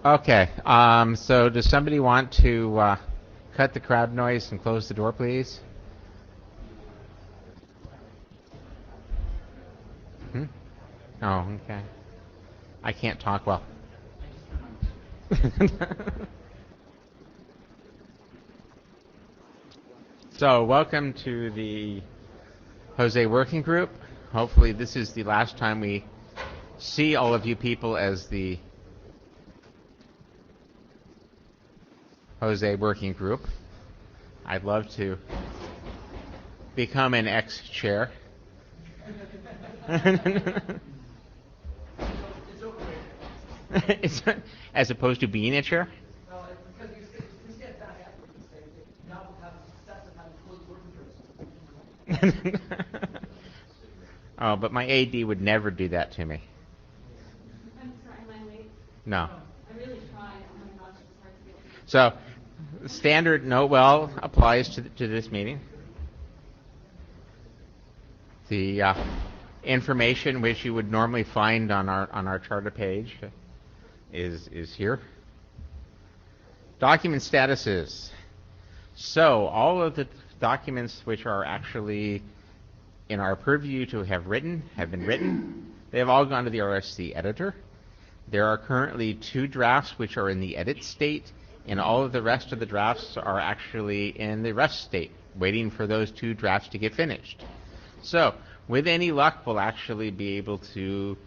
Okay, so does somebody want to cut the crowd noise and close the door, please? Hmm? Oh, okay. I can't talk well. So, welcome to the JOSE Working Group. Hopefully this is the last time we see all of you people as the JOSE Working Group. I'd love to become an ex-chair. As opposed to being a chair? Well, because you stand back after you say that now we'll have success of having closed working groups. Oh, but my AD would never do that to me. I'm sorry, am I late? No. I really tried. Oh my gosh, it's hard to get. So, standard no-well applies to this meeting. The information which you would normally find on our charter page is here. Document statuses. So all of the documents which are actually in our purview to have been written. They have all gone to the RSC editor. There are currently 2 drafts which are in the edit state, and all of the rest of the drafts are actually in the rest state, waiting for those 2 drafts to get finished. So, with any luck, we'll actually be able to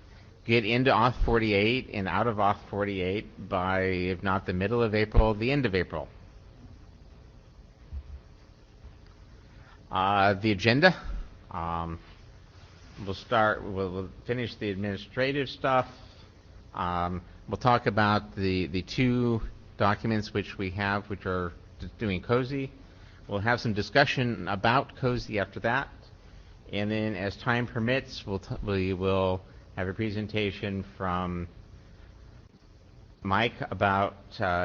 get into Auth 48 and out of Auth 48 by, if not the middle of April, the end of April. The agenda. We'll finish the administrative stuff. We'll talk about the 2 documents which we have, which are doing COSI. We'll have some discussion about COSI after that. And then as time permits, we will have a presentation from Mike about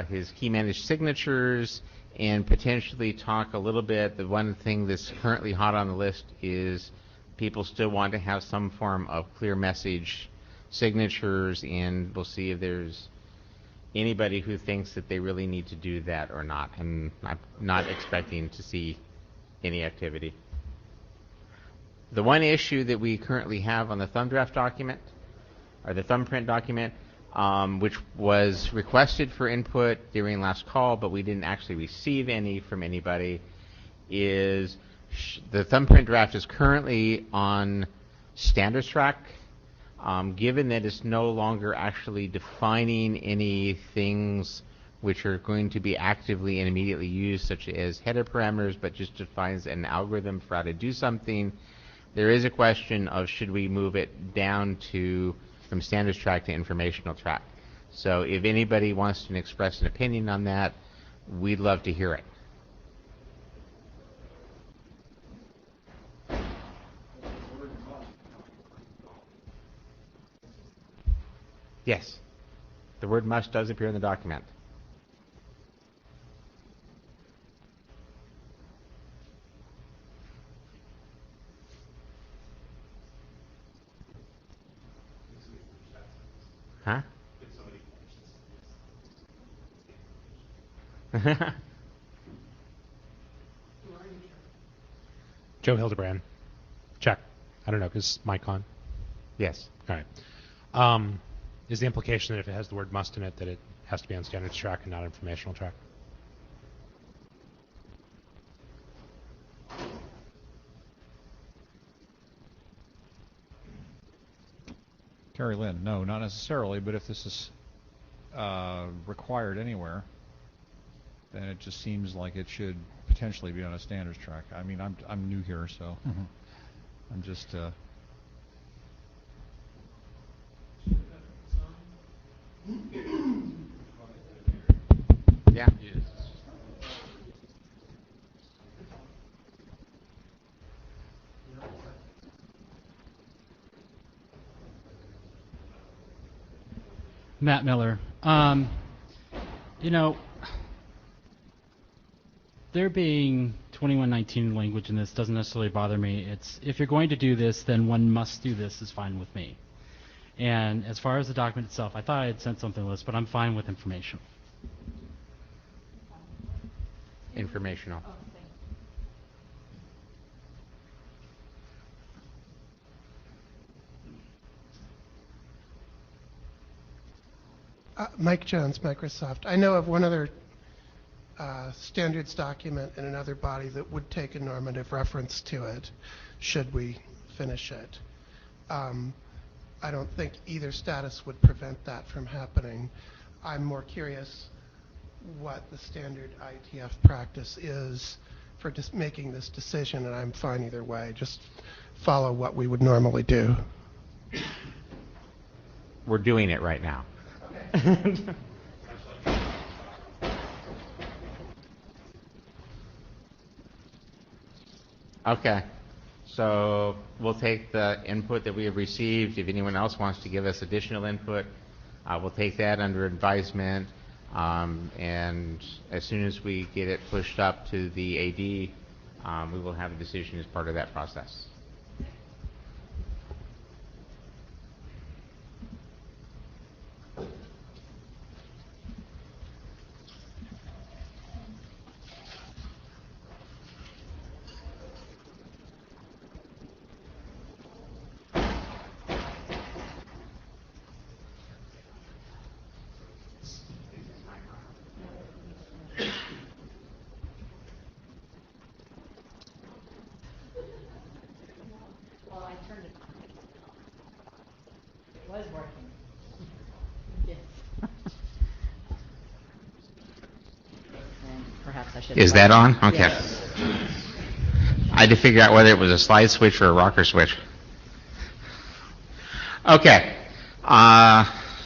his key managed signatures, and potentially talk a little bit. The one thing that's currently hot on the list is people still want to have some form of clear message signatures, and we'll see if there's anybody who thinks that they really need to do that or not. And I'm not expecting to see any activity. The one issue that we currently have on the thumb draft document, or the thumbprint document, which was requested for input during last call, but we didn't actually receive any from anybody, is the thumbprint draft is currently on standards track. Given that it's no longer actually defining any things which are going to be actively and immediately used, such as header parameters, but just defines an algorithm for how to do something, there is a question of should we move it down from standards track to informational track. So if anybody wants to express an opinion on that, we'd love to hear it. Yes, the word must does appear in the document. Huh? Joe Hildebrand. Check. I don't know, is Mike on? Yes. All right. Is the implication that if it has the word must in it, that it has to be on standards track and not informational track? Carrie Lynn, no, not necessarily, but if this is required anywhere, then it just seems like it should potentially be on a standards track. I mean, I'm new here, so I'm just Yeah. Matt Miller. You know, there being 2119 language in this doesn't necessarily bother me. It's if you're going to do this, then one must do this is fine with me. And as far as the document itself, I thought I had sent something to the list, but I'm fine with information. Informational. Oh, thanks. Mike Jones, Microsoft. I know of one other standards document in another body that would take a normative reference to it, should we finish it. I don't think either status would prevent that from happening. I'm more curious what the standard IETF practice is for just making this decision, and I'm fine either way. Just follow what we would normally do. We're doing it right now. Okay. So we'll take the input that we have received. If anyone else wants to give us additional input, we'll take that under advisement. And as soon as we get it pushed up to the AD, we will have a decision as part of that process. Well, I turned it on. It was working. Yes. And perhaps I should. Is that on? Okay. Yes. I had to figure out whether it was a slide switch or a rocker switch. Okay.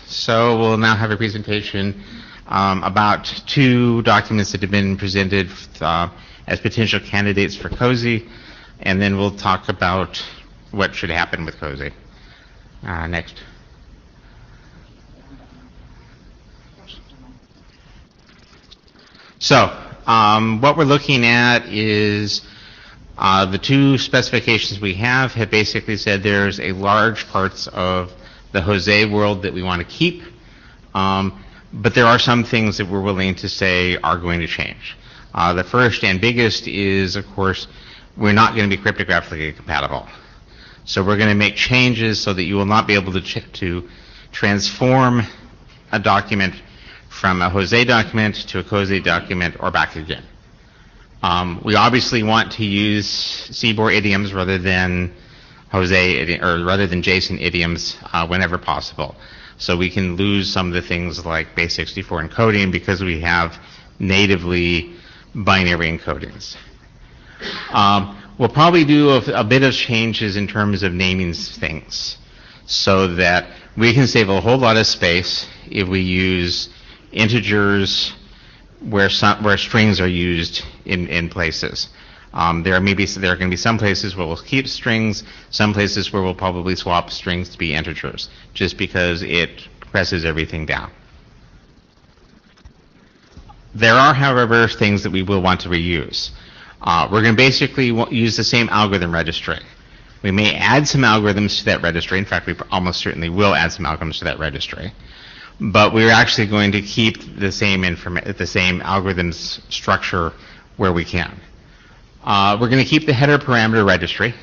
So we'll now have a presentation about two documents that have been presented as potential candidates for COSI, and then we'll talk about what should happen with COSI. Next. So what we're looking at is the two specifications we have basically said there's a large parts of the Jose world that we want to keep, but there are some things that we're willing to say are going to change. The first and biggest is, of course, we're not going to be cryptographically compatible. So we're going to make changes so that you will not be able to transform a document from a Jose document to a COSI document or back again. We obviously want to use CBOR idioms rather than rather than JSON idioms whenever possible. So we can lose some of the things like base 64 encoding because we have natively binary encodings. We'll probably do a bit of changes in terms of naming things so that we can save a whole lot of space if we use integers where strings are used in places. There are going to be some places where we'll keep strings, some places where we'll probably swap strings to be integers, just because it compresses everything down. There are, however, things that we will want to reuse. We're going to basically use the same algorithm registry. We may add some algorithms to that registry. In fact, we almost certainly will add some algorithms to that registry. But we're actually going to keep the same algorithms structure where we can. We're going to keep the header parameter registry.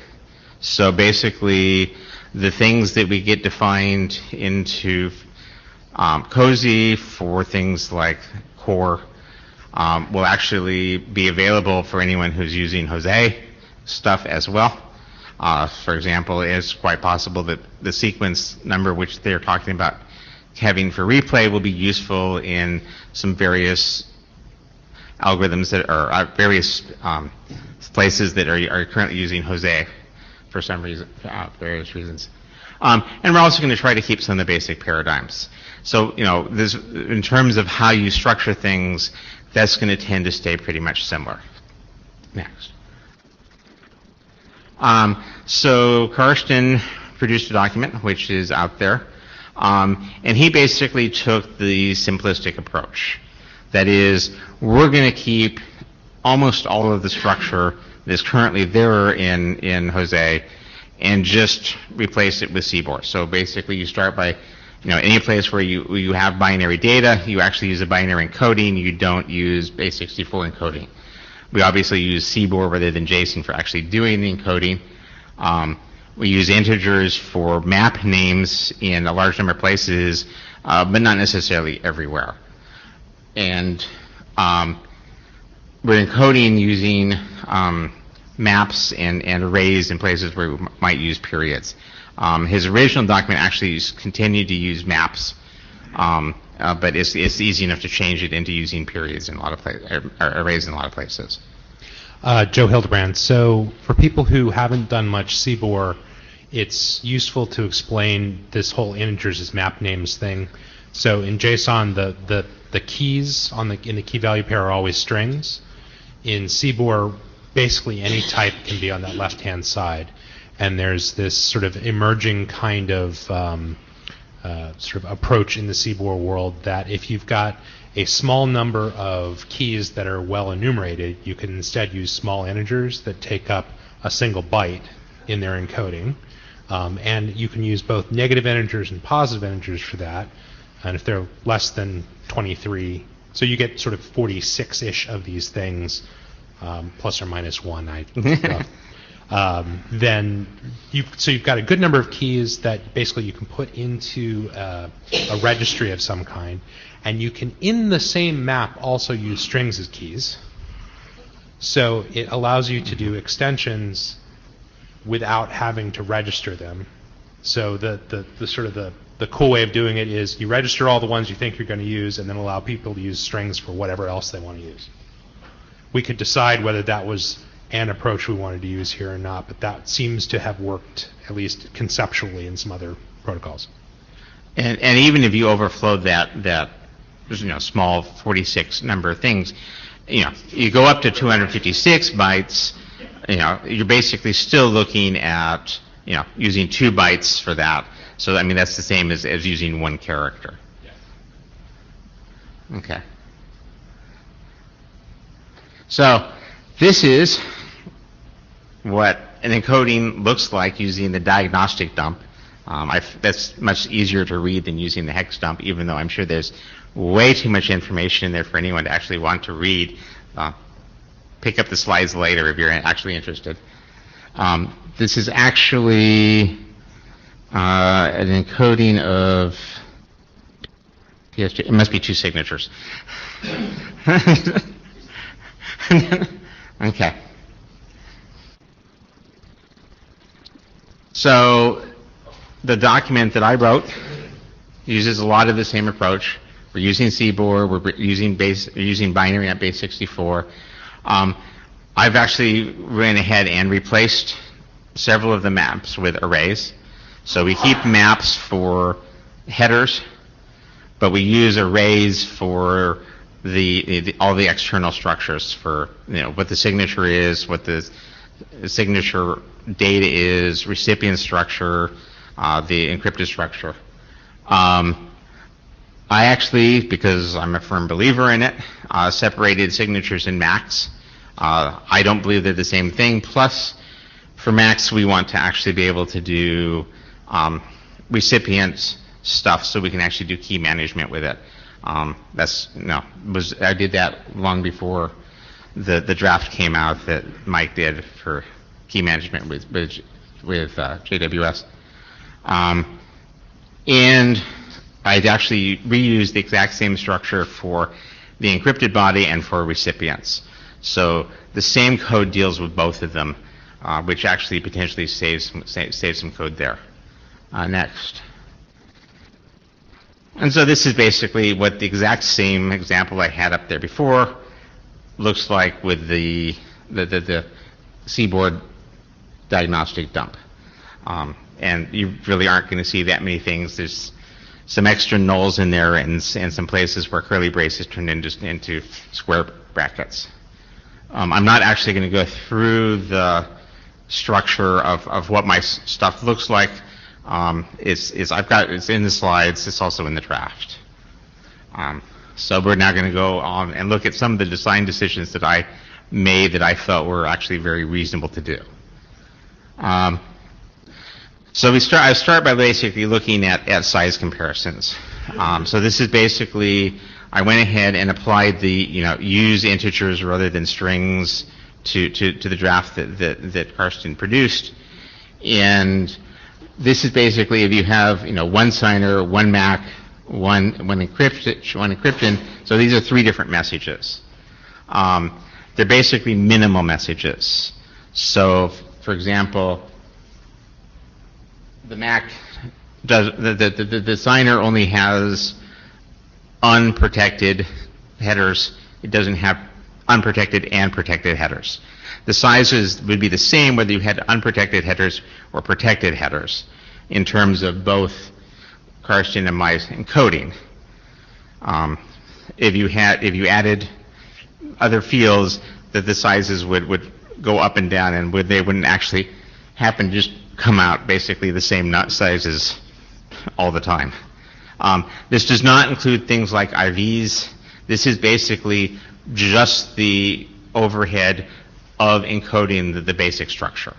So basically, the things that we get defined into COSI for things like core will actually be available for anyone who's using Jose stuff as well. For example, it's quite possible that the sequence number which they're talking about having for replay will be useful in some various algorithms that are various places that are currently using Jose for some reason, various reasons. And we're also going to try to keep some of the basic paradigms. So, in terms of how you structure things, that's going to tend to stay pretty much similar. Next. So Karsten produced a document which is out there. And he basically took the simplistic approach. That is, we're going to keep almost all of the structure that is currently there in Jose, and just replace it with CBOR. So basically you start by, any place where you have binary data, you actually use a binary encoding, you don't use base64 encoding. We obviously use CBOR rather than JSON for actually doing the encoding. We use integers for map names in a large number of places, but not necessarily everywhere. And we're encoding using maps and arrays in places where we might use periods. His original document actually continued to use maps, but it's easy enough to change it into using periods in a lot of arrays in a lot of places. Joe Hildebrand. So for people who haven't done much CBOR, it's useful to explain this whole integers as map names thing. So in JSON, the keys in the key value pair are always strings. In CBOR, basically any type can be on that left-hand side. And there's this sort of emerging kind of sort of approach in the CBOR world that if you've got a small number of keys that are well enumerated, you can instead use small integers that take up a single byte in their encoding. And you can use both negative integers and positive integers for that. And if they're less than 23, so you get sort of 46-ish of these things, plus or minus one. Then you've got a good number of keys that basically you can put into a registry of some kind, and you can, in the same map, also use strings as keys. So it allows you to do extensions without having to register them. So the sort of the cool way of doing it is you register all the ones you think you're going to use, and then allow people to use strings for whatever else they want to use. We could decide whether that was an approach we wanted to use here or not, but that seems to have worked, at least conceptually, in some other protocols. And even if you overflow that small 46 number of things, you go up to 256 bytes, you're basically still looking at using 2 bytes for that. So I mean that's the same as using 1 character. Okay. So this is what an encoding looks like using the diagnostic dump. That's much easier to read than using the hex dump, even though I'm sure there's way too much information in there for anyone to actually want to read. Pick up the slides later if you're actually interested. This is actually an encoding of, it must be 2 signatures. Okay. So the document that I wrote uses a lot of the same approach. We're using CBOR, we're using binary at base 64. I've actually went ahead and replaced several of the maps with arrays. So we keep maps for headers, but we use arrays for all the external structures for what the signature is, what the signature data is, recipient structure, the encrypted structure. I actually, because I'm a firm believer in it, separated signatures and MACs. I don't believe they're the same thing. Plus, for MACs, we want to actually be able to do recipient stuff so we can actually do key management with it. I did that long before the draft came out that Mike did for key management with JWS. And I'd actually reused the exact same structure for the encrypted body and for recipients. So the same code deals with both of them, which actually potentially saves some code there. Next. And so this is basically what the exact same example I had up there before looks like with the CBOR diagnostic dump. And you really aren't going to see that many things. There's some extra nulls in there and some places where curly braces turned into square brackets. I'm not actually going to go through the structure of what my stuff looks like. It's in the slides. It's also in the draft. So we're now going to go on and look at some of the design decisions that I made that I felt were actually very reasonable to do. So I start by basically looking at size comparisons. So this is basically, I went ahead and applied the, use integers rather than strings to the draft that Karsten produced. And this is basically if you have, one signer, one MAC, one encryption. So these are 3 different messages. They're basically minimal messages. So, for example, the MAC does the signer only has unprotected headers. It doesn't have unprotected and protected headers. The sizes would be the same whether you had unprotected headers or protected headers in terms of both Karsten and my encoding. If you added other fields, that the sizes would go up and down, and they wouldn't actually happen to just come out basically the same sizes all the time. This does not include things like IVs. This is basically just the overhead of encoding the basic structure.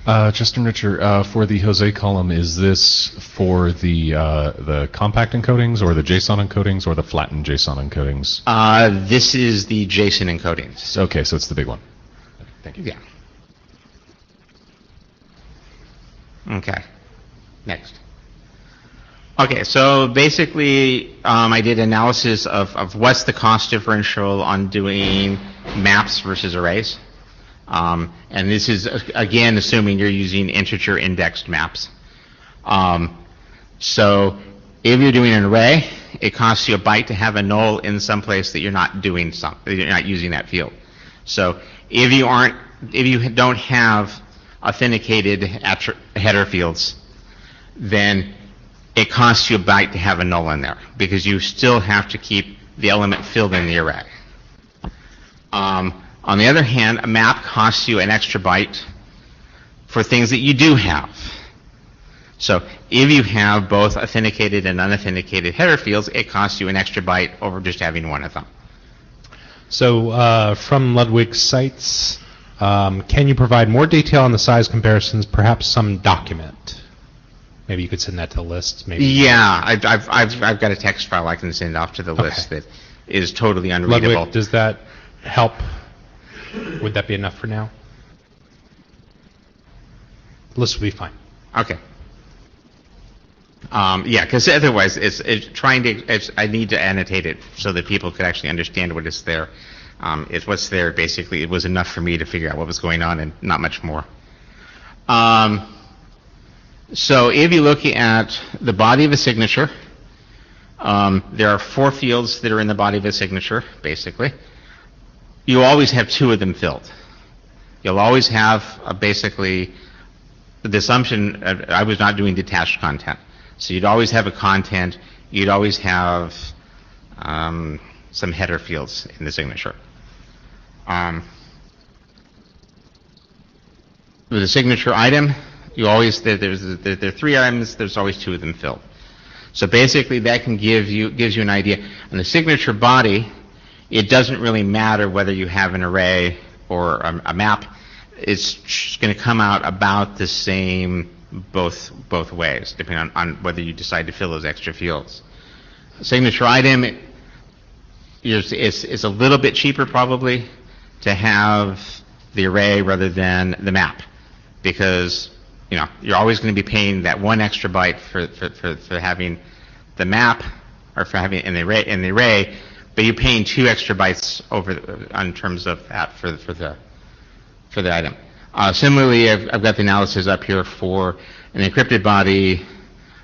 Justin Richard, for the Jose column, is this for the compact encodings or the JSON encodings or the flattened JSON encodings? This is the JSON encodings. Okay, so it's the big one. Thank you. Yeah. Okay. Next. Okay, so basically I did analysis of what's the cost differential on doing maps versus arrays. And this is, again, assuming you're using integer indexed maps. So if you're doing an array, it costs you a byte to have a null in some place that you're not doing you're not using that field. So if you don't have authenticated header fields, then it costs you a byte to have a null in there because you still have to keep the element filled in the array. On the other hand, a map costs you an extra byte for things that you do have. So if you have both authenticated and unauthenticated header fields, it costs you an extra byte over just having one of them. So from Ludwig's sites, can you provide more detail on the size comparisons, perhaps some document? Maybe you could send that to the list. Maybe. Yeah, I've got a text file I can send off to the list that is totally unreadable. Ludwig, does that help? Would that be enough for now? The list will be fine. Okay. Yeah, because otherwise I need to annotate it so that people could actually understand what is there. It's what's there basically. It was enough for me to figure out what was going on and not much more. So if you look at the body of a signature, there are 4 fields that are in the body of a signature, basically. You always have 2 of them filled. You'll always have basically the assumption I was not doing detached content. So you'd always have a content, you'd always have some header fields in the signature. With a signature item, there are 3 items, there's always 2 of them filled. So basically that gives you an idea. On the signature body, it doesn't really matter whether you have an array or a map. It's going to come out about the same both ways, depending on whether you decide to fill those extra fields. Signature item is a little bit cheaper probably to have the array rather than the map, because you're always going to be paying that 1 extra byte for having the map or for having an array, but you're paying 2 extra bytes in terms of that for the item. Similarly, I've got the analysis up here for an encrypted body,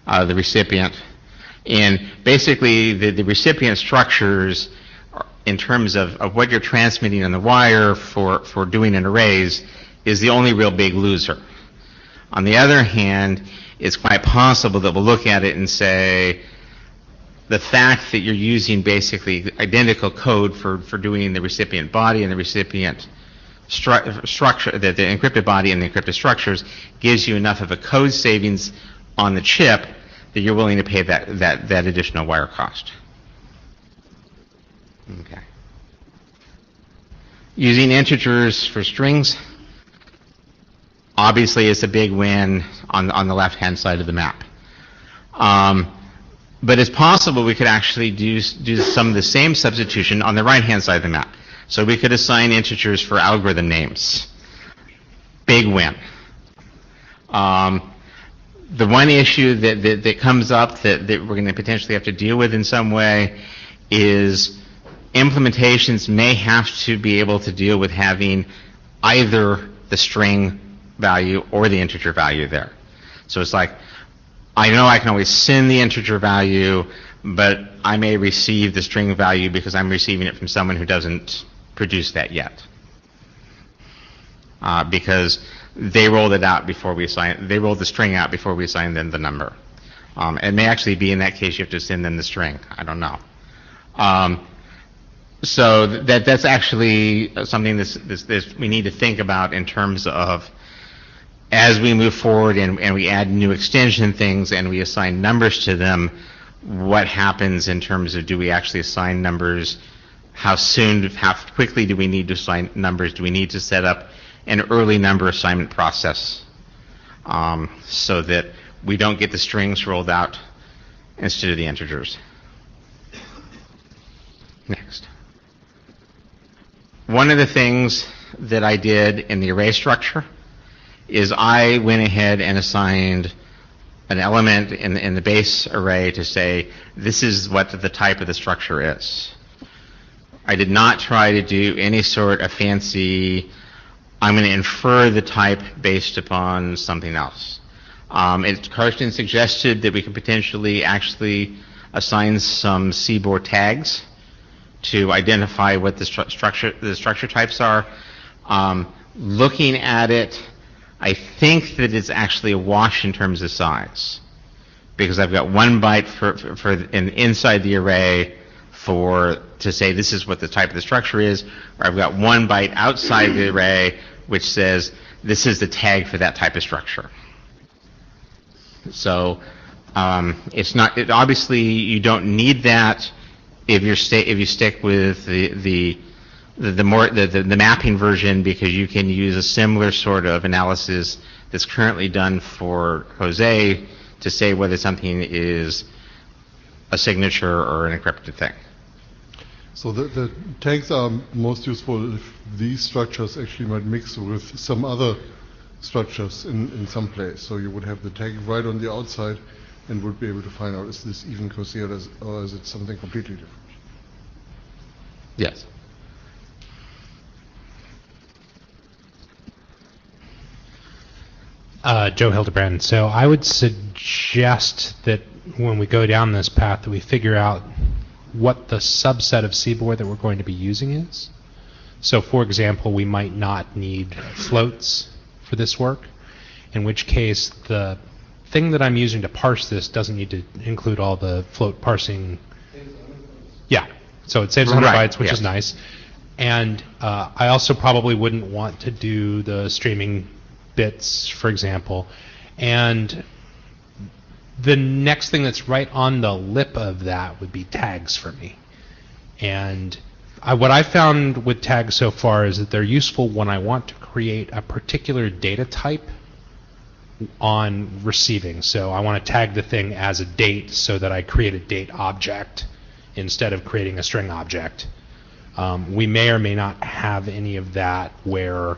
the recipient, and basically the recipient structures in terms of what you're transmitting on the wire for doing an arrays is the only real big loser. On the other hand, it's quite possible that we'll look at it and say the fact that you're using basically identical code for doing the recipient body and the recipient structure, the encrypted body and the encrypted structures, gives you enough of a code savings on the chip that you're willing to pay that additional wire cost. Okay. Using integers for strings. obviously it's a big win on the left-hand side of the map. But it's possible we could actually do some of the same substitution on the right-hand side of the map. So we could assign integers for algorithm names. Big win. The one issue that comes up that we're going to potentially have to deal with in some way is implementations may have to be able to deal with having either the string value or the integer value there. So it's like, I know I can always send the integer value, but I may receive the string value because I'm receiving it from someone who doesn't produce that yet. Because they rolled it out before we assign, they rolled the string out before we assign them the number. It may actually be in that case you have to send them the string. I don't know. So that's actually something this we need to think about in terms of as we move forward and we add new extension things and we assign numbers to them, what happens in terms of do we actually assign numbers? How soon, how quickly do we need to assign numbers? Do we need to set up an early number assignment process so that we don't get the strings rolled out instead of the integers? Next. One of the things that I did in the array structure is I went ahead and assigned an element in the base array to say this is what the type of the structure is. I did not try to do any sort of fancy, I'm going to infer the type based upon something else. Karsten suggested that we could potentially actually assign some CBOR tags to identify what the structure types are. Looking at it, I think that it's actually a wash in terms of size, because I've got 1 byte for inside the array to say this is what the type of the structure is, or I've got 1 byte outside the array which says this is the tag for that type of structure. So it's not. Obviously, you don't need that if you stick with the mapping version, because you can use a similar sort of analysis that's currently done for Jose to say whether something is a signature or an encrypted thing. So the tags are most useful if these structures actually might mix with some other structures in some place. So you would have the tag right on the outside and would be able to find out, is this even considered or is it something completely different? Yes. Joe Hildebrand. So I would suggest that when we go down this path that we figure out what the subset of CBOR that we're going to be using is. So for example, we might not need floats for this work, in which case the thing that I'm using to parse this doesn't need to include all the float parsing. Yeah, so it saves 100 bytes, which is nice. And I also probably wouldn't want to do the streaming bits, for example. And the next thing that's right on the lip of that would be tags for me. And what I found with tags so far is that they're useful when I want to create a particular data type on receiving. So I want to tag the thing as a date so that I create a date object instead of creating a string object. We may or may not have any of that where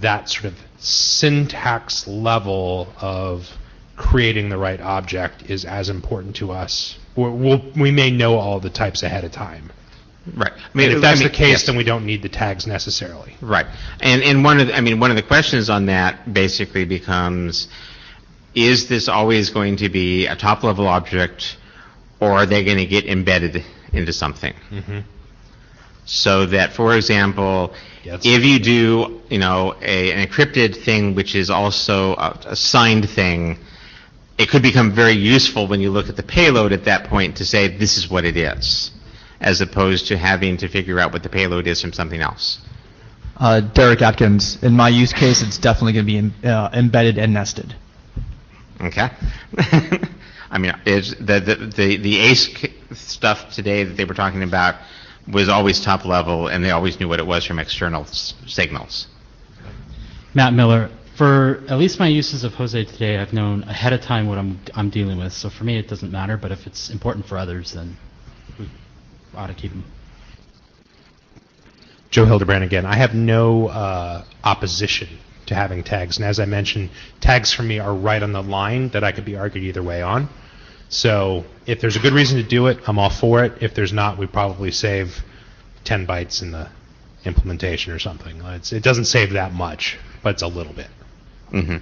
that sort of syntax level of creating the right object is as important to us. We may know all the types ahead of time. Right. If that's the case, yes. then we don't need the tags necessarily. Right. And one of the questions on that basically becomes, is this always going to be a top level object, or are they going to get embedded into something? Mm-hmm. So that, for example, if you do, an encrypted thing which is also a signed thing, it could become very useful when you look at the payload at that point to say this is what it is, as opposed to having to figure out what the payload is from something else. Derek Atkins. In my use case, it's definitely going to be embedded and nested. Okay. The ACE stuff today that they were talking about was always top level, and they always knew what it was from external signals. Matt Miller, For at least my uses of Jose today, I've known ahead of time what I'm dealing with. So for me, it doesn't matter. But if it's important for others, then we ought to keep them. Joe Hildebrand again. I have no opposition to having tags. And as I mentioned, tags for me are right on the line that I could be argued either way on. So if there's a good reason to do it, I'm all for it. If there's not, we probably save 10 bytes in the implementation or something. It doesn't save that much, but it's a little bit. Mm-hmm.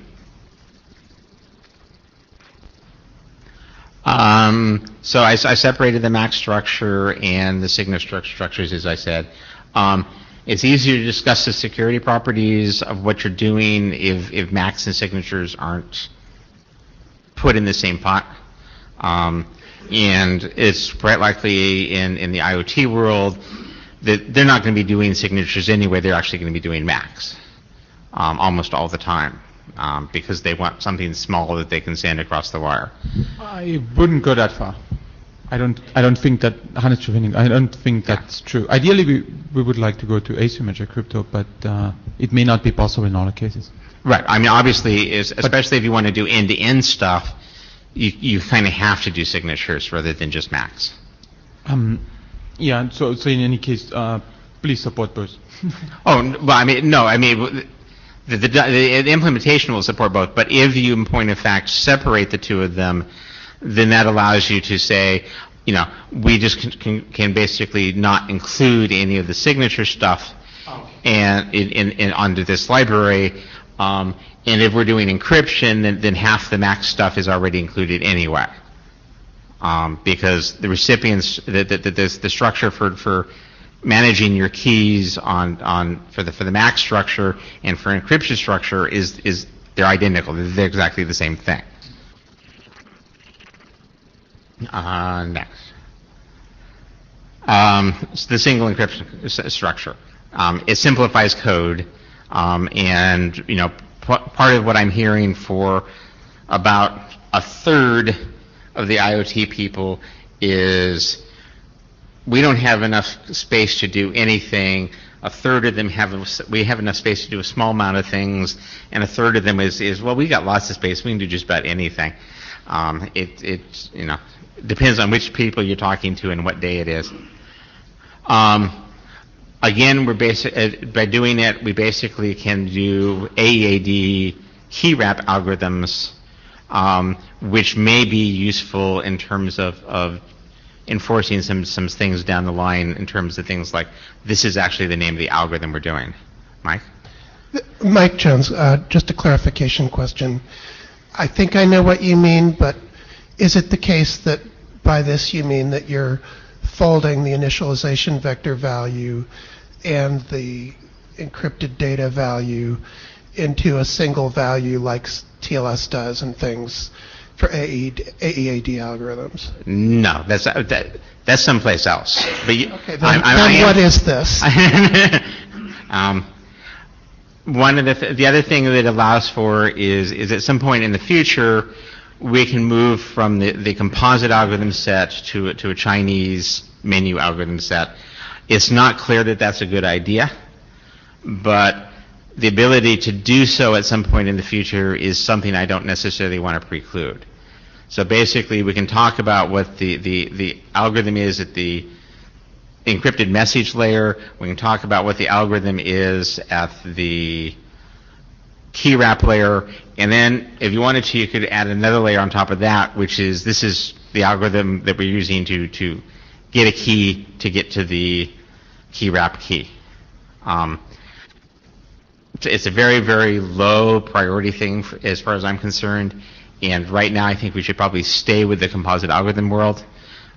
So I separated the max structure and the signature structures, as I said. It's easier to discuss the security properties of what you're doing if max and signatures aren't put in the same pot. And it's quite likely in the IoT world that they're not going to be doing signatures anyway. They're actually going to be doing max almost all the time because they want something small that they can send across the wire. I wouldn't go that far. I don't think that I don't think that's true. Ideally, we would like to go to asymmetric crypto, but it may not be possible in all the cases. Right. I mean, obviously, especially if you want to do end-to-end stuff, you kind of have to do signatures rather than just max. Yeah. So in any case, please support both. Oh, well, I mean, no. I mean, the implementation will support both. But if you, in point of fact, separate the two of them, then that allows you to say, we just can basically not include any of the signature stuff and in onto this library. And if we're doing encryption, then half the max stuff is already included anyway. Because the recipients, the structure for managing your keys for the max structure and for encryption structure is they're identical. They're exactly the same thing. Next. So the single encryption structure. It simplifies code, and part of what I'm hearing for about a third of the IoT people is we don't have enough space to do anything. A third of them we have enough space to do a small amount of things, and a third of them is well, we got lots of space. We can do just about anything. It depends on which people you're talking to and what day it is. Again, by doing it, we basically can do AEAD key wrap algorithms, which may be useful in terms of enforcing some things down the line in terms of things like this is actually the name of the algorithm we're doing. Mike? Mike Jones, just a clarification question. I think I know what you mean, but is it the case that by this you mean that you're folding the initialization vector value and the encrypted data value into a single value like TLS does and things for AEAD algorithms? No, that's someplace else. But okay, then what is this? One of the other thing that it allows for is at some point in the future we can move from the composite algorithm set to a Chinese menu algorithm set. It's not clear that that's a good idea, but the ability to do so at some point in the future is something I don't necessarily want to preclude. So basically we can talk about what the algorithm is at the encrypted message layer. We can talk about what the algorithm is at the key wrap layer, and then if you wanted to, you could add another layer on top of that, which is this is the algorithm that we're using to get a key to get to the key wrap key. It's a very, very low priority thing as far as I'm concerned, and right now I think we should probably stay with the composite algorithm world.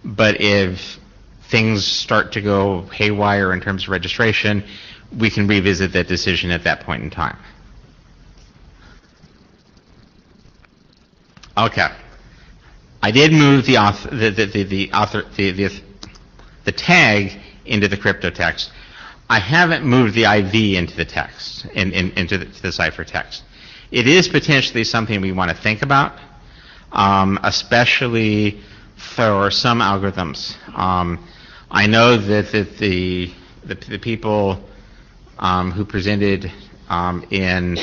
But if things start to go haywire in terms of registration, we can revisit that decision at that point in time. Okay, I did move the tag into the crypto text. I haven't moved the IV into the text, into the ciphertext. It is potentially something we want to think about, especially for some algorithms. I know that the people who presented in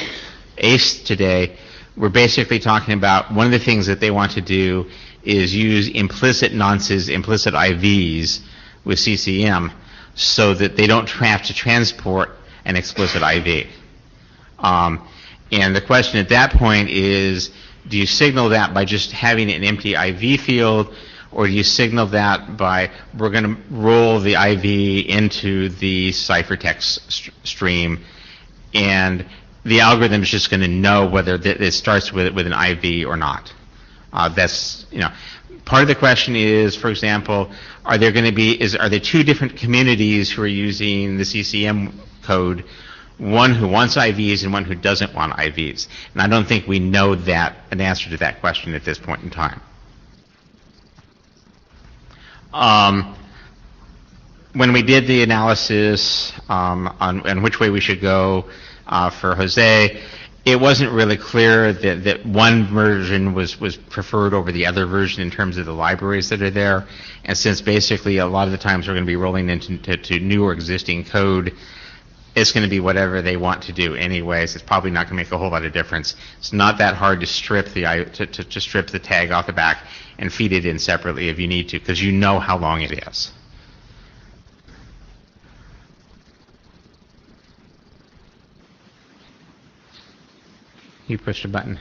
ACE today, we're basically talking about one of the things that they want to do is use implicit nonces, implicit IVs with CCM so that they don't have to transport an explicit IV. And the question at that point is, do you signal that by just having an empty IV field, or do you signal that by, we're going to roll the IV into the ciphertext stream, and the algorithm is just going to know whether it starts with an IV or not? That's, part of the question is, for example, are there two different communities who are using the CCM code, one who wants IVs and one who doesn't want IVs? And I don't think we know an answer to that question at this point in time. When we did the analysis on which way we should go for Jose, it wasn't really clear that one version was preferred over the other version in terms of the libraries that are there. And since basically a lot of the times we're going to be rolling into new or existing code, it's going to be whatever they want to do anyways. It's probably not going to make a whole lot of difference. It's not that hard to strip to strip the tag off the back and feed it in separately if you need to, because you know how long it is. You pushed a button.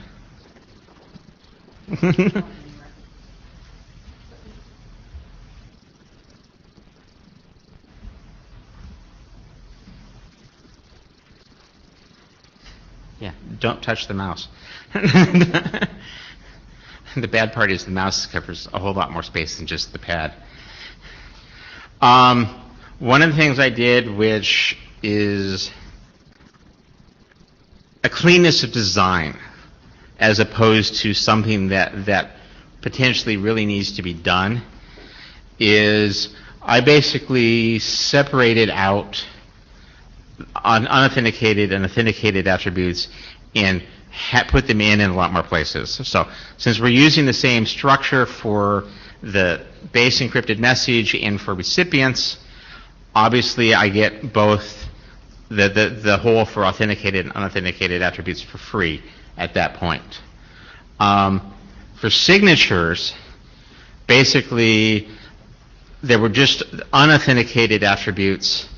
Yeah, don't touch the mouse. The bad part is the mouse covers a whole lot more space than just the pad. One of the things I did, which is a cleanness of design, as opposed to something that potentially really needs to be done, is I basically separated out unauthenticated and authenticated attributes and put them in a lot more places. So since we're using the same structure for the base encrypted message and for recipients, obviously I get both the whole for authenticated and unauthenticated attributes for free at that point. For signatures, basically there were just unauthenticated attributes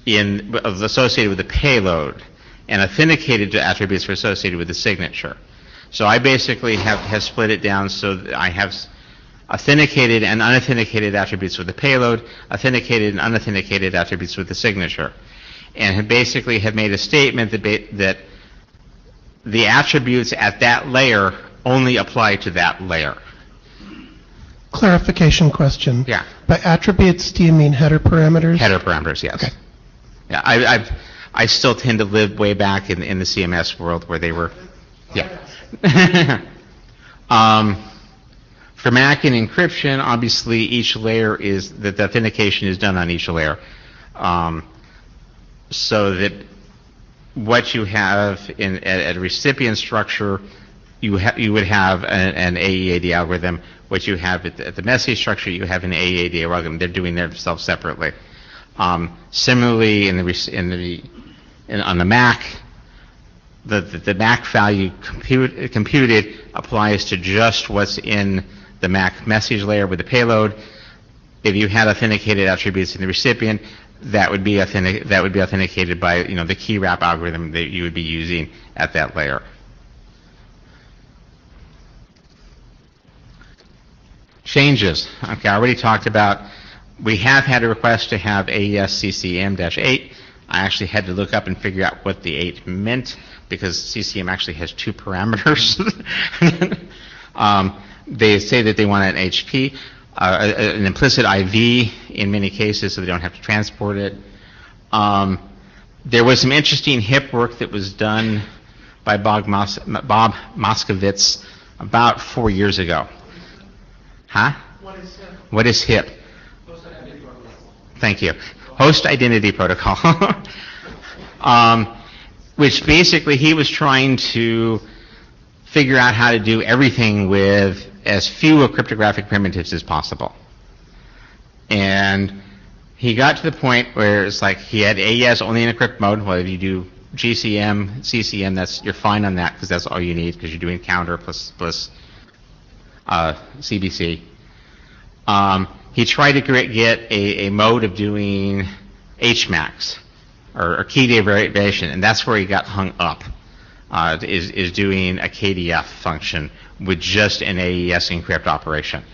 associated with the payload, and authenticated attributes were associated with the signature. So I basically have split it down so that I have authenticated and unauthenticated attributes with the payload, authenticated and unauthenticated attributes with the signature, and basically have made a statement that the attributes at that layer only apply to that layer. Clarification question. Yeah. By attributes, do you mean header parameters? Header parameters, yes. Okay. Yeah, I still tend to live way back in the CMS world where they were, yeah. For Mac and encryption, obviously each layer the authentication is done on each layer. So that what you have at a recipient structure, you would have an AEAD algorithm. What you have at the message structure, you have an AEAD algorithm. They're doing themselves separately. Similarly, on the Mac, the Mac value computed applies to just what's in the Mac message layer with the payload. If you had authenticated attributes in the recipient, that would be authenticated by the key wrap algorithm that you would be using at that layer. Changes. Okay, I already talked about. We have had a request to have AES CCM-8. I actually had to look up and figure out what the 8 meant, because CCM actually has 2 parameters. They say that they want an HP, an implicit IV in many cases, so they don't have to transport it. There was some interesting HIP work that was done by Bob Moskowitz about 4 years ago. Huh? What is HIP? Thank you. Host Identity Protocol. Which basically he was trying to figure out how to do everything with as few cryptographic primitives as possible. And he got to the point where it's like he had AES only in encrypt mode. Well, if you do GCM, CCM, you're fine on that because that's all you need because you're doing counter plus CBC. He tried to get a mode of doing HMAX or key derivation, and that's where he got hung up. Is doing a KDF function with just an AES encrypt operation.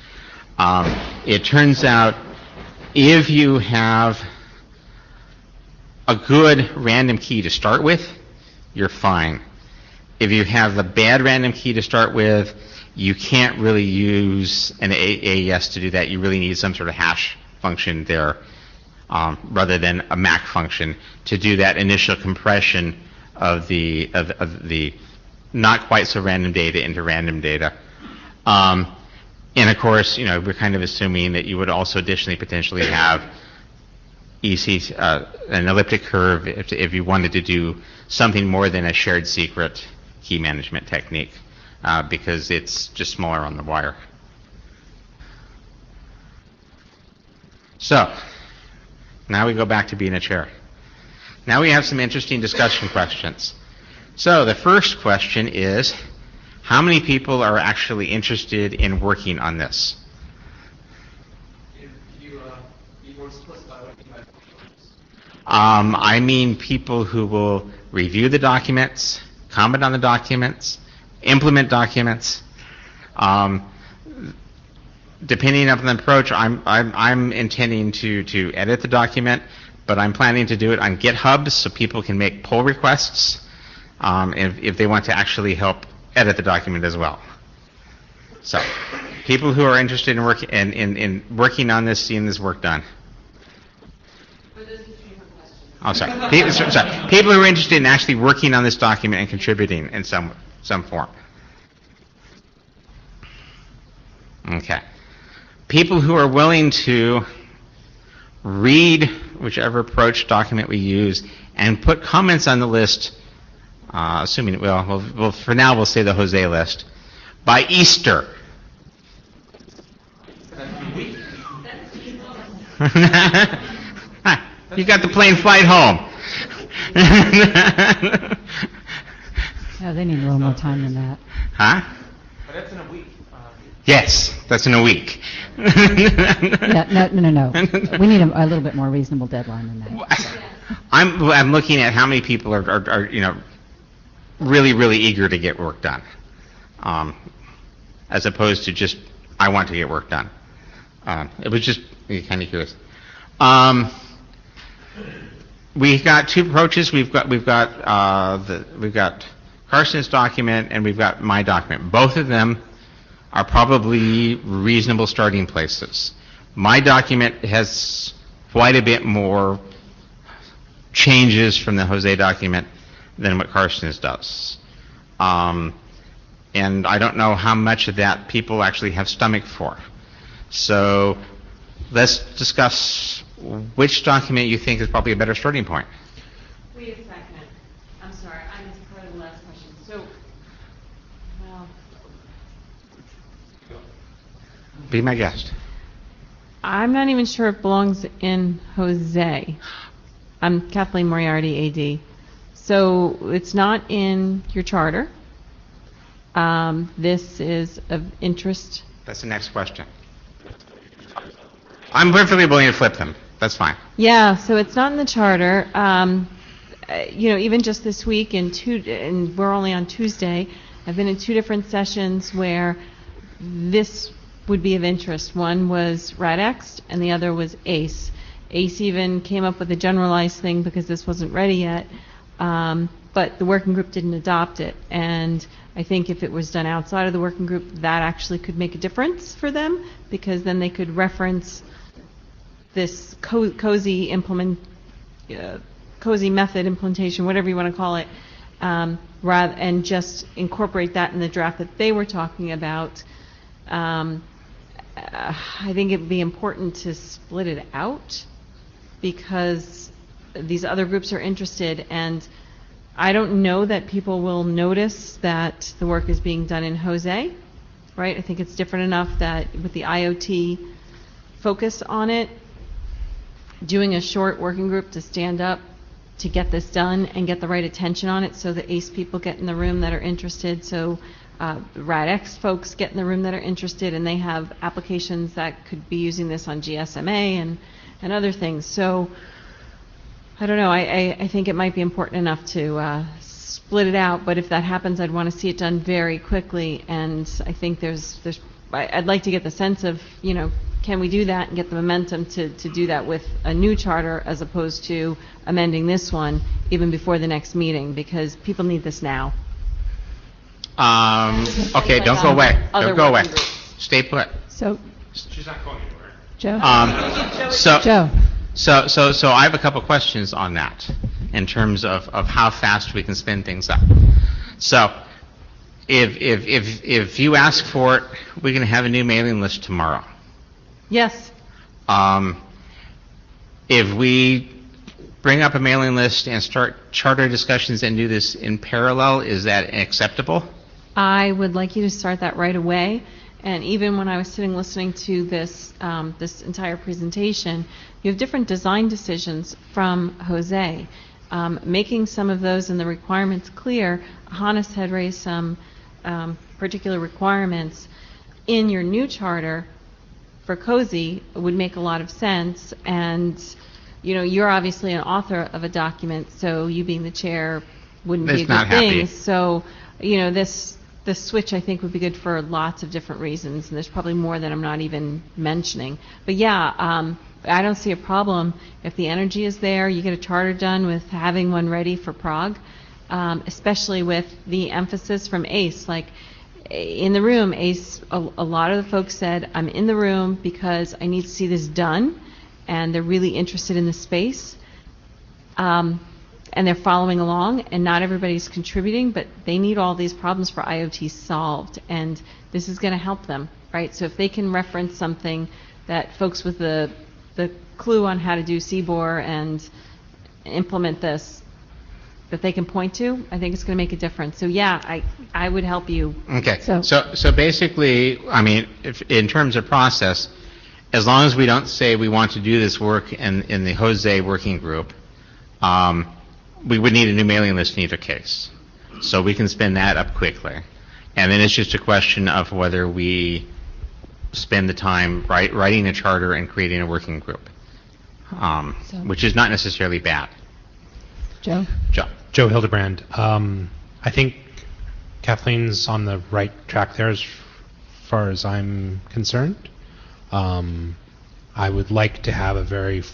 It turns out if you have a good random key to start with, you're fine. If you have the bad random key to start with, you can't really use an AES to do that. You really need some sort of hash function there rather than a MAC function to do that initial compression of the not quite so random data into random data. And of course, we're kind of assuming that you would also additionally potentially have an elliptic curve if you wanted to do something more than a shared secret key management technique, because it's just smaller on the wire. So, now we go back to being a chair. Now we have some interesting discussion questions. So the first question is, how many people are actually interested in working on this? I mean people who will review the documents, comment on the documents, implement documents. Depending on the approach, I'm intending to edit the document, but I'm planning to do it on GitHub so people can make pull requests if they want to actually help edit the document as well. So, people who are interested in working on this, seeing this work done. Oh, sorry. People who are interested in actually working on this document and contributing in some form. Okay. People who are willing to read whichever approach document we use and put comments on the list, assuming, well, for now we'll say the Jose list, by Easter. You got the plane flight home. No, they need a little more time than that. Huh? But that's in a week. Yes, that's in a week. Yeah, no. We need a little bit more reasonable deadline than that. I'm looking at how many people are really, really eager to get work done, as opposed to just I want to get work done. It was just kind of curious. We've got two approaches. We've got Carson's document and we've got my document. Both of them are probably reasonable starting places. My document has quite a bit more changes from the Jose document than what Carson's does. And I don't know how much of that people actually have stomach for. So let's discuss which document you think is probably a better starting point. Wait a second. I'm sorry. I missed part of the last question. So, well, Be my guest. I'm not even sure it belongs in Jose. I'm Kathleen Moriarty, AD. So it's not in your charter. This is of interest. That's the next question. I'm perfectly willing to flip them. That's fine. Yeah, so it's not in the charter. Even just this week, and we're only on Tuesday, I've been in two different sessions where this would be of interest. One was RADX, and the other was ACE. ACE even came up with a generalized thing because this wasn't ready yet, but the working group didn't adopt it. And I think if it was done outside of the working group, that actually could make a difference for them, because then they could reference this cozy method implementation, whatever you want to call it, and just incorporate that in the draft that they were talking about. I think it would be important to split it out because these other groups are interested, and I don't know that people will notice that the work is being done in Jose, right? I think it's different enough that with the IoT focus on it, doing a short working group to stand up to get this done and get the right attention on it, so the ACE people get in the room that are interested, so RADx folks get in the room that are interested, and they have applications that could be using this on GSMA and other things. So I don't know, I think it might be important enough to split it out, but if that happens, I'd want to see it done very quickly, and I think I'd like to get the sense of, can we do that and get the momentum to do that with a new charter as opposed to amending this one even before the next meeting, because people need this now. Okay, don't go away. Don't go away. Stay put. So, She's not going anywhere. Joe? So, Joe. So I have a couple questions on that in terms of how fast we can spin things up. So if you ask for it, we can have a new mailing list tomorrow. Yes. If we bring up a mailing list and start charter discussions and do this in parallel, is that acceptable? I would like you to start that right away. And even when I was sitting listening to this this entire presentation, you have different design decisions from Jose. Making some of those and the requirements clear, Hannes had raised some particular requirements in your new charter for COSI would make a lot of sense. And you're obviously an author of a document, so you being the chair wouldn't be a good thing. So this switch, I think, would be good for lots of different reasons, and there's probably more that I'm not even mentioning. But yeah, I don't see a problem if the energy is there. You get a charter done with having one ready for Prague, especially with the emphasis from ACE. Like in the room, ACE, a lot of the folks said, I'm in the room because I need to see this done, and they're really interested in the space. And they're following along, and not everybody's contributing, but they need all these problems for IoT solved, and this is going to help them, right? So if they can reference something that folks with the clue on how to do CBOR and implement this, that they can point to, I think it's going to make a difference. So yeah, I would help you. Okay. So basically, I mean, in terms of process, as long as we don't say we want to do this work in the Jose working group, we would need a new mailing list in either case. So we can spin that up quickly. And then it's just a question of whether we spend the time writing a charter and creating a working group, which is not necessarily bad. Joe? Joe Hildebrand. I think Kathleen's on the right track there as far as I'm concerned. I would like to have a very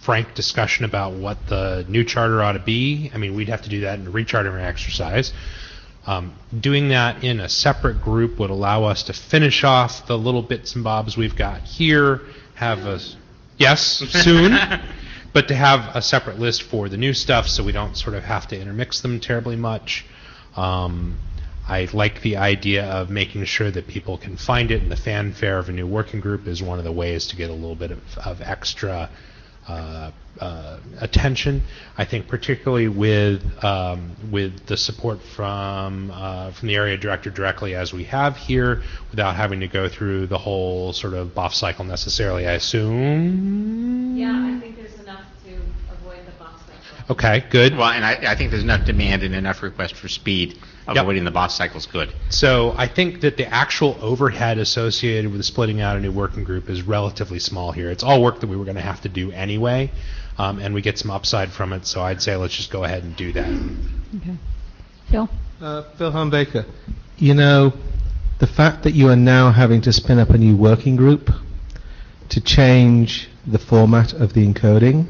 frank discussion about what the new charter ought to be. I mean, we'd have to do that in a rechartering exercise. Doing that in a separate group would allow us to finish off the little bits and bobs we've got here, soon, but to have a separate list for the new stuff so we don't sort of have to intermix them terribly much. I like the idea of making sure that people can find it, and the fanfare of a new working group is one of the ways to get a little bit of extra attention. I think particularly with the support from the area director directly, as we have here, without having to go through the whole sort of BOF cycle necessarily, I assume. Yeah, I think there's enough to avoid the BOF cycle. Okay, good. Well, and I think there's enough demand and enough request for speed. Avoiding the BOF cycle is good. So I think that the actual overhead associated with splitting out a new working group is relatively small here. It's all work that we were going to have to do anyway, and we get some upside from it. So I'd say let's just go ahead and do that. Okay. Phil? Phil Hornbaker. The fact that you are now having to spin up a new working group to change the format of the encoding,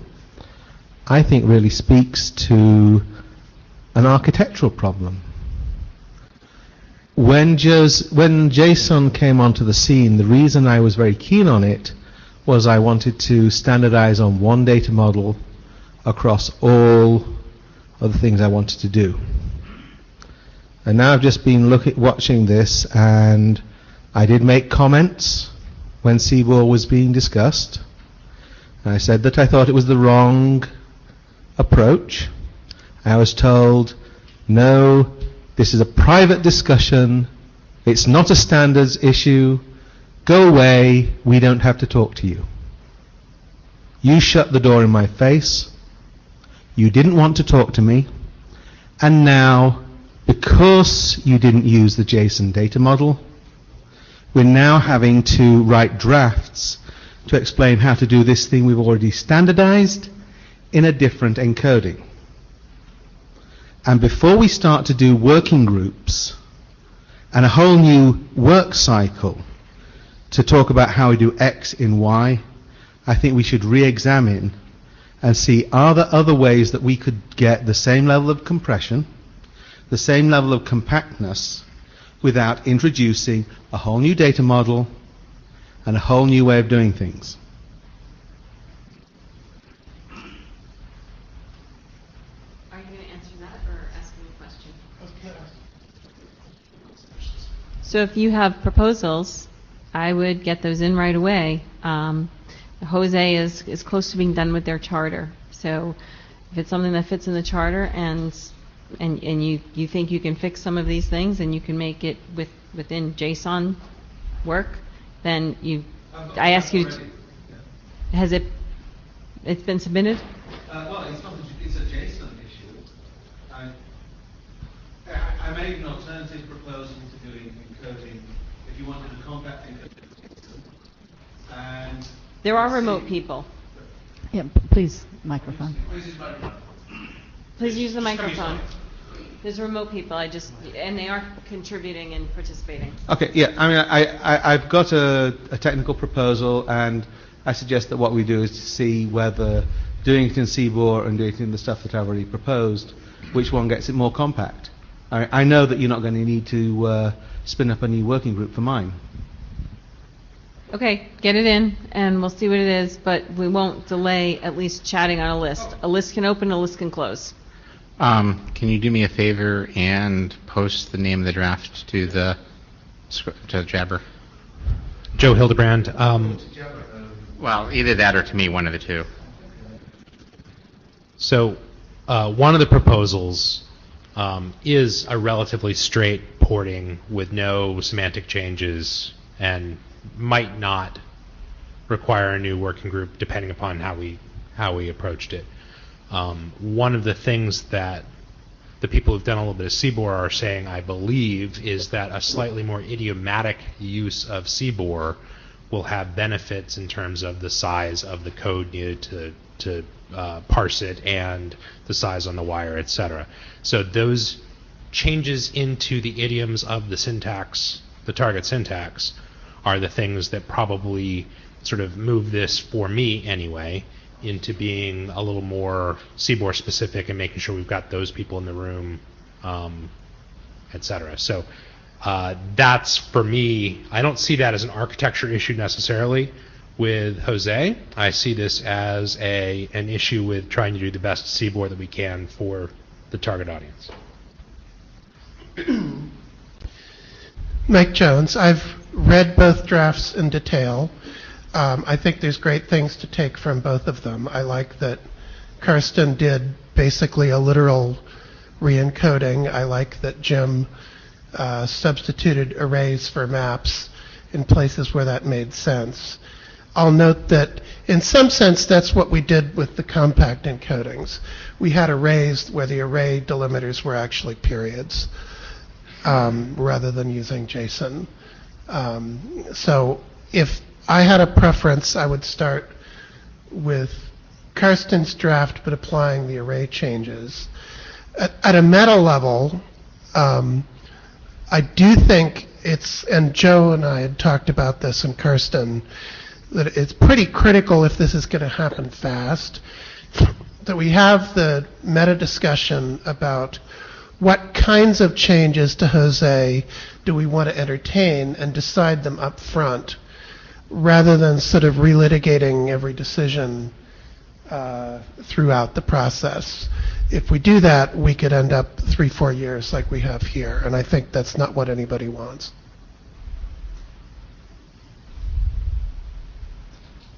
I think really speaks to an architectural problem. When JSON came onto the scene, the reason I was very keen on it was I wanted to standardize on one data model across all of the things I wanted to do. And now I've just been watching this, and I did make comments when CBOR was being discussed. I said that I thought it was the wrong approach. I was told, no, this is a private discussion. It's not a standards issue. Go away. We don't have to talk to you. You shut the door in my face. You didn't want to talk to me, and now, because you didn't use the JSON data model, we're now having to write drafts to explain how to do this thing we've already standardized in a different encoding. And before we start to do working groups and a whole new work cycle to talk about how we do X in Y, I think we should re-examine and see, are there other ways that we could get the same level of compression, the same level of compactness, without introducing a whole new data model and a whole new way of doing things. Are you going to answer that or ask me a question? So if you have proposals, I would get those in right away. Jose is close to being done with their charter. So if it's something that fits in the charter and you think you can fix some of these things and you can make it within JSON work, then I ask you to, has it's been submitted? Well, it's a JSON issue. I made an alternative proposal to doing encoding if you wanted a compact encoding. And there are remote people. Yeah, please, microphone. Please use the microphone. There's remote people. And they are contributing and participating. Okay, yeah. I mean, I've got a technical proposal, and I suggest that what we do is to see whether doing it in CBOR and doing it in the stuff that I've already proposed, which one gets it more compact. I know that you're not going to need to spin up a new working group for mine. Okay, get it in, and we'll see what it is, but we won't delay at least chatting on a list. A list can open, a list can close. Can you do me a favor and post the name of the draft to Jabber? Joe Hildebrand. Well, either that or to me, one of the two. So one of the proposals is a relatively straight porting with no semantic changes and might not require a new working group depending upon how we approached it. One of the things that the people who've done a little bit of CBOR are saying, I believe, is that a slightly more idiomatic use of CBOR will have benefits in terms of the size of the code needed to parse it and the size on the wire, etc. So those changes into the idioms of the syntax, the target syntax, are the things that probably sort of move this, for me anyway, into being a little more CBOR specific and making sure we've got those people in the room, etc. So that's, for me, I don't see that as an architecture issue necessarily with Jose. I see this as an issue with trying to do the best CBOR that we can for the target audience. Mike Jones, I've read both drafts in detail. I think there's great things to take from both of them. I like that Karsten did basically a literal re-encoding. I like that Jim substituted arrays for maps in places where that made sense. I'll note that in some sense that's what we did with the compact encodings. We had arrays where the array delimiters were actually periods rather than using JSON. So if I had a preference, I would start with Karsten's draft but applying the array changes. At a meta level, I do think and Joe and I had talked about this and Karsten, that it's pretty critical if this is going to happen fast, that we have the meta discussion about what kinds of changes to Jose do we want to entertain and decide them up front, rather than sort of relitigating every decision throughout the process. If we do that, we could end up 3-4 years like we have here, and I think that's not what anybody wants.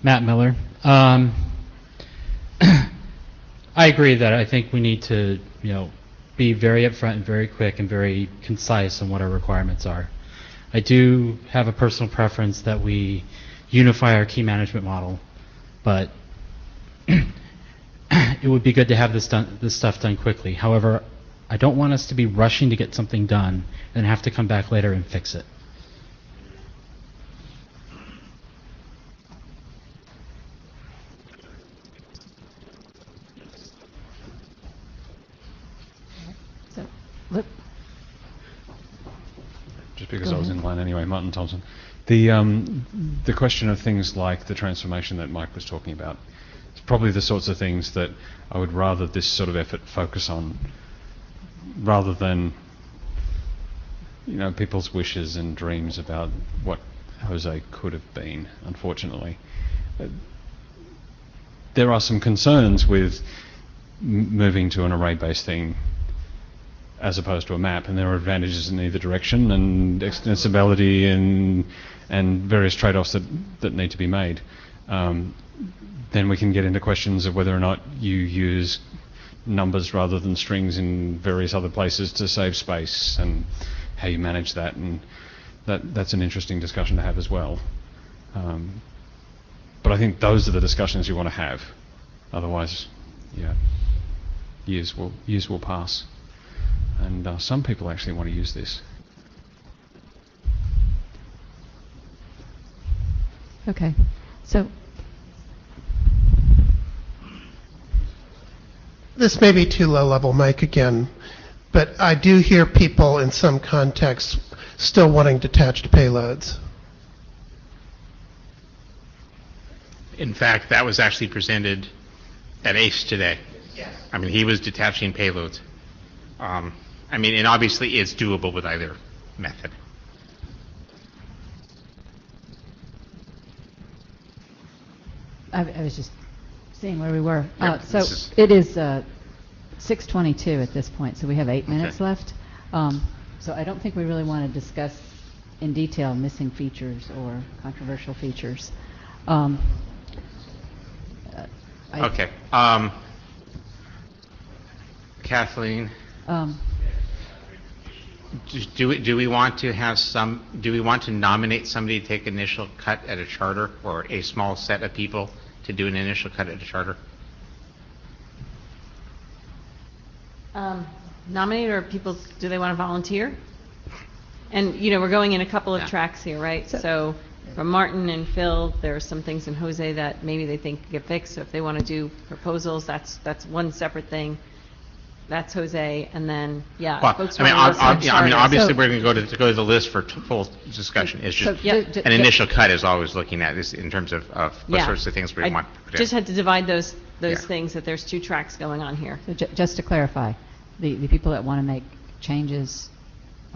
Matt Miller. I agree that I think we need to, be very upfront and very quick and very concise on what our requirements are. I do have a personal preference that we unify our key management model, but it would be good to have this stuff done quickly. However, I don't want us to be rushing to get something done and have to come back later and fix it. So, look. Just because I was in line anyway, Martin Thompson. The question of things like the transformation that Mike was talking about, it's probably the sorts of things that I would rather this sort of effort focus on, rather than, you know, people's wishes and dreams about what Jose could have been. Unfortunately, there are some concerns with moving to an array-based thing as opposed to a map, and there are advantages in either direction, and extensibility and various trade-offs that need to be made. Then we can get into questions of whether or not you use numbers rather than strings in various other places to save space, and how you manage that, and that's an interesting discussion to have as well. But I think those are the discussions you want to have. Otherwise, yeah, years will pass. And some people actually want to use this. Okay. So this may be too low level, Mike, again, but I do hear people in some contexts still wanting detached payloads. In fact, that was actually presented at ACE today. Yes. I mean, he was detaching payloads. I mean, and obviously it's doable with either method. I was just seeing where we were. Yep, So it is 6:22 at this point, so we have 8 minutes left. So I don't think we really want to discuss in detail missing features or controversial features. Okay. Kathleen, do we want to have do we want to nominate somebody to take initial cut at a charter, or a small set of people to do an initial cut at a charter? Nominate, or people, do they want to volunteer? And, you know, we're going in a couple of tracks here, right? So from Martin and Phil, there are some things in Jose that maybe they think get fixed. So if they want to do proposals, that's one separate thing. That's Jose, and then folks. Obviously, we're going to go to the list for full discussion. It's just an initial cut is always looking at this in terms of what sorts of things we want to put in. Just had to divide those things, that there's two tracks going on here. So just to clarify, the people that want to make changes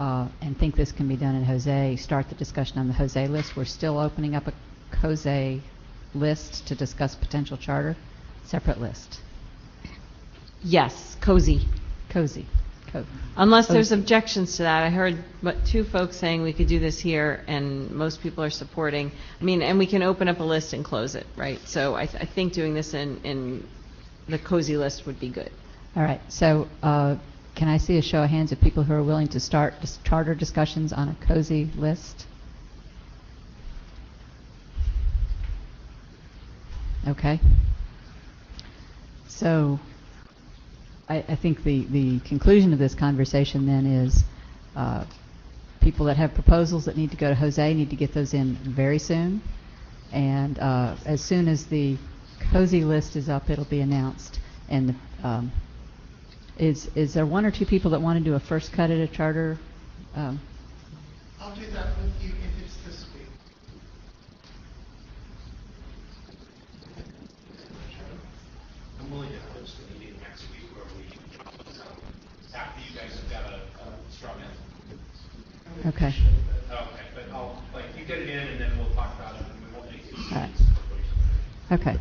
and think this can be done in Jose, start the discussion on the Jose list. We're still opening up a Jose list to discuss potential charter, separate list. Yes, cozy. Unless there's objections to that. I heard two folks saying we could do this here, and most people are supporting. I mean, and we can open up a list and close it, right? So I think doing this in the cozy list would be good. All right. So can I see a show of hands of people who are willing to start charter discussions on a cozy list? Okay. So I think the conclusion of this conversation then is people that have proposals that need to go to Jose need to get those in very soon. And as soon as the cozy list is up, it'll be announced. And is there one or two people that want to do a first cut at a charter? I'll do that with you if it's this week. I'm willing to host a meeting next week where we after you guys have got a straw man. Okay. Okay, but you get it in and then we'll talk about it and we won't make it. All right. Okay.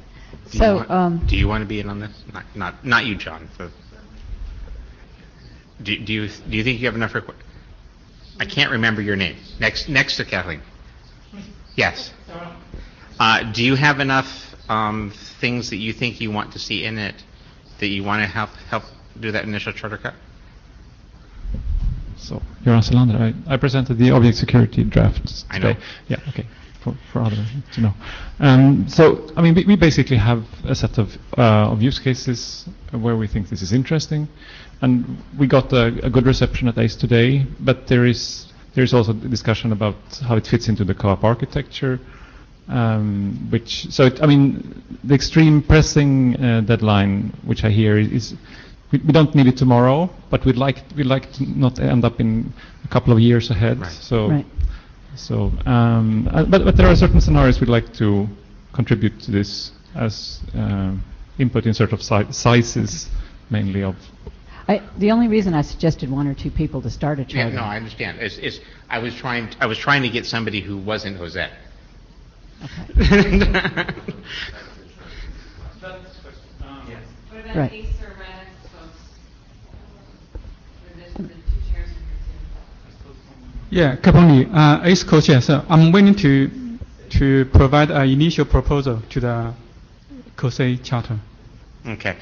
So do you want to be in on this? Not you, John. Do you think you have enough? I can't remember your name. Next to Kathleen. Yes. Do you have enough things that you think you want to see in it that you want to help do that initial charter cut? So, Göran Selander, I presented the object security drafts today. I know. Yeah, okay. for others to know. So, I mean, we basically have a set of use cases where we think this is interesting, and we got a good reception at ACE today. But there is also discussion about how it fits into the co-op architecture. I mean, the extreme pressing deadline, which I hear is. We don't need it tomorrow, but we'd like to not end up in a couple of years ahead. Right. But there are certain scenarios we'd like to contribute to this as input in sort of sizes, mainly of. The only reason I suggested one or two people to start a charter. Yeah, no, I understand. I was trying to get somebody who wasn't Jose. Okay. What about Right. ACE or RADX folks? The two chairs are here too. Yeah, Caponi, ACE co-chair. So I'm willing to provide an initial proposal to the COSE charter. Okay.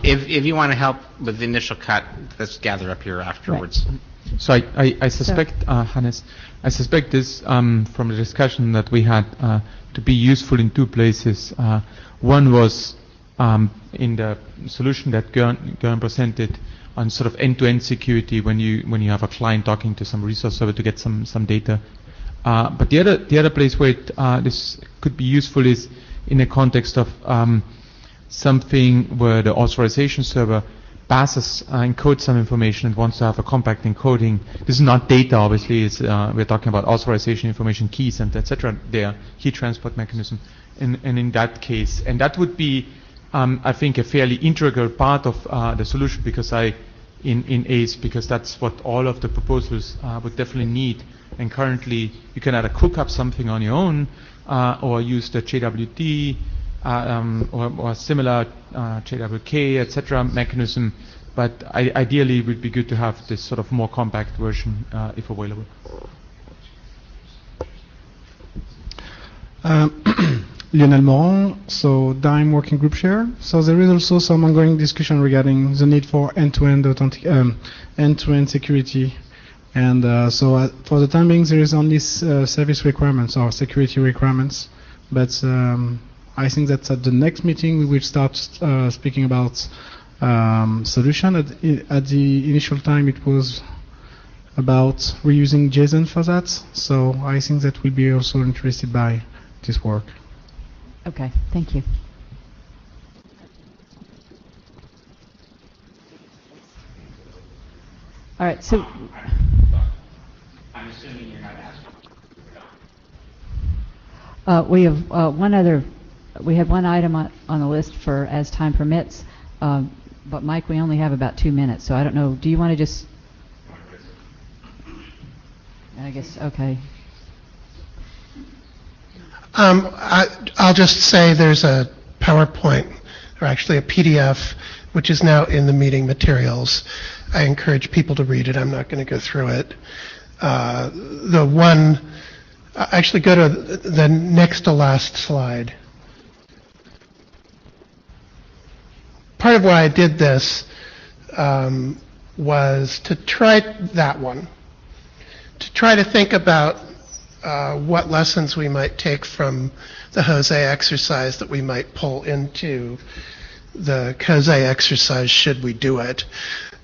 If you want to help with the initial cut, let's gather up here afterwards. Right. So I suspect, Hannes, I suspect this from the discussion that we had to be useful in two places. One was in the solution that Gern presented on sort of end-to-end security when you have a client talking to some resource server to get some data. But the other place where this could be useful is in the context of something where the authorization server passes encodes some information and wants to have a compact encoding. This is not data, obviously. It's, we're talking about authorization information, keys, and etc. Their key transport mechanism. And in that case, and that would be, I think, a fairly integral part of the solution, because in ACE, because that's what all of the proposals would definitely need. And currently, you can either cook up something on your own or use the JWT. Or similar JWK, etc. mechanism, but ideally it would be good to have this sort of more compact version if available. Lionel Moron, so DIME Working Group Chair. So there is also some ongoing discussion regarding the need for end-to-end end-to-end security, and so for the time being there is only service requirements or security requirements, but I think that at the next meeting we will start speaking about solution. At the initial time it was about reusing JSON for that, so I think that we'll be also interested by this work. Okay, thank you. All right, so I'm assuming you're not asking. we have we had one item on the list for as time permits, but Mike, we only have about 2 minutes, so I don't know. Do you want to just? I guess okay. I'll just say there's a PowerPoint, or actually a PDF, which is now in the meeting materials. I encourage people to read it. I'm not going to go through it. The one, actually go to the next to last slide. Part of why I did this was to try that one, to try to think about what lessons we might take from the Jose exercise that we might pull into the Jose exercise should we do it.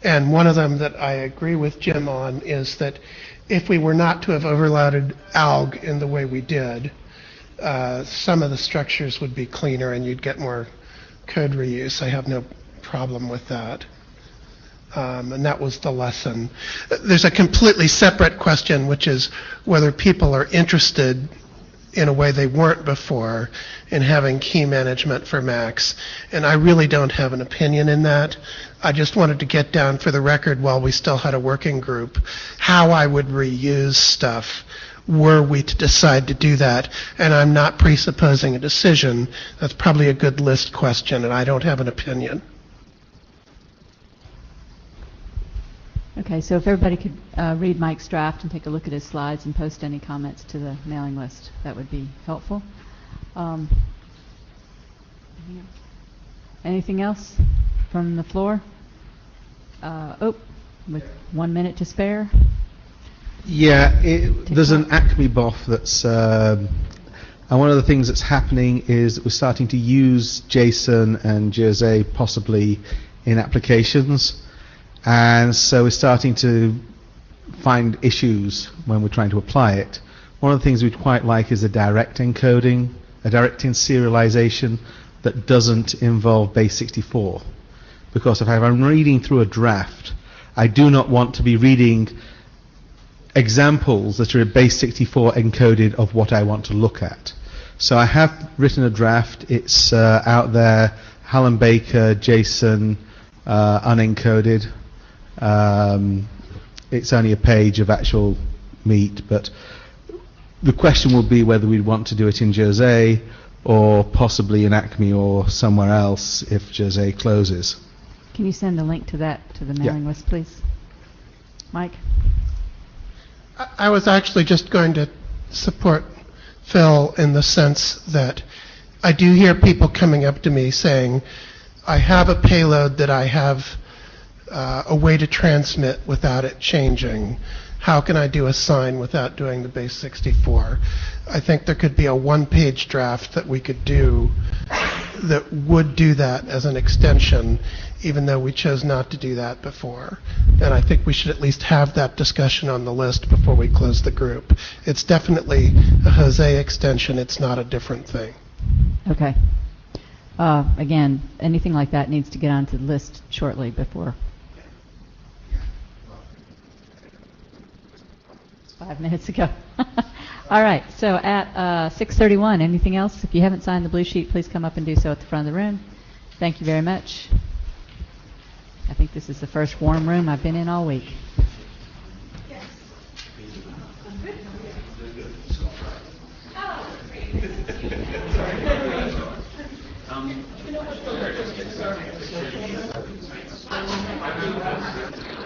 And one of them that I agree with Jim on is that if we were not to have overloaded ALG in the way we did, some of the structures would be cleaner and you'd get more code reuse. I have no problem with that. And that was the lesson. There's a completely separate question, which is whether people are interested in a way they weren't before in having key management for Macs. And I really don't have an opinion in that. I just wanted to get down for the record while we still had a working group how I would reuse stuff were we to decide to do that. And I'm not presupposing a decision. That's probably a good list question, and I don't have an opinion. Okay, so if everybody could read Mike's draft and take a look at his slides and post any comments to the mailing list, that would be helpful. Anything else from the floor? With 1 minute to spare. Yeah, there's an Acme BOF that's And one of the things that's happening is that we're starting to use JSON and JOSE possibly in applications. And so we're starting to find issues when we're trying to apply it. One of the things we'd quite like is a direct encoding, a direct in serialization that doesn't involve base 64. Because if I'm reading through a draft, I do not want to be reading examples that are base 64 encoded of what I want to look at. So I have written a draft. It's out there, Hallam Baker, JSON, unencoded. It's only a page of actual meat, but the question will be whether we'd want to do it in JOSE or possibly in Acme or somewhere else if JOSE closes. Can you send a link to that to the mailing list, please? Mike? I was actually just going to support Phil in the sense that I do hear people coming up to me saying, I have a payload that I have a way to transmit without it changing. How can I do a sign without doing the base 64? I think there could be a one-page draft that we could do that would do that as an extension, even though we chose not to do that before. And I think we should at least have that discussion on the list before we close the group. It's definitely a Jose extension. It's not a different thing. Okay. Again, anything like that needs to get onto the list shortly before. 5 minutes ago. All right, so at 6:31, anything else? If you haven't signed the blue sheet, please come up and do so at the front of the room. Thank you very much. I think this is the first warm room I've been in all week. You know what?